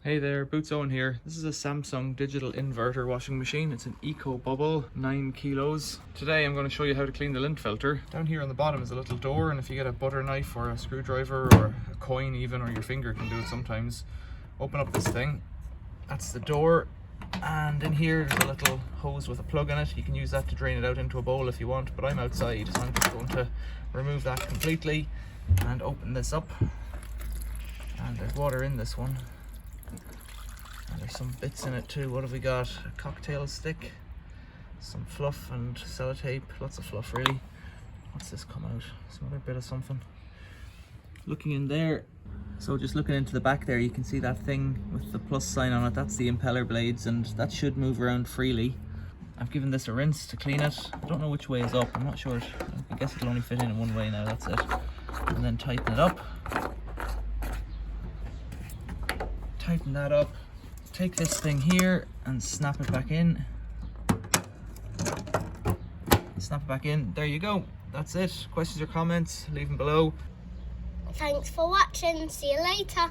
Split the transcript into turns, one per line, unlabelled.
Hey there, Boots Owen here. This is a Samsung digital inverter washing machine. It's an Ecobubble, 9 kilos. Today I'm going to show you how to clean the lint filter. Down here on the bottom is a little door, and if you get a butter knife or a screwdriver or a coin even, or your finger can do it sometimes, open up this thing. That's the door, and in here there's a little hose with a plug in it. You can use that to drain it out into a bowl if you want, but I'm outside, so I'm just going to remove that completely and open this up. And there's water in this one. And there's some bits in it too. What have we got? A cocktail stick, some fluff and sellotape, lots of fluff really. What's this come out? Some other bit of something. Looking in there, so just looking into the back there, you can see that thing with the plus sign on it. That's the impeller blades, and that should move around freely. I've given this a rinse to clean it. I don't know which way is up, I'm not sure. I guess it'll only fit in one way now, that's it. And then tighten it up. Tighten that up. Take this thing here and snap it back in. Snap it back in. There you go. That's it. Questions or comments, leave them below.
Thanks for watching. See you later.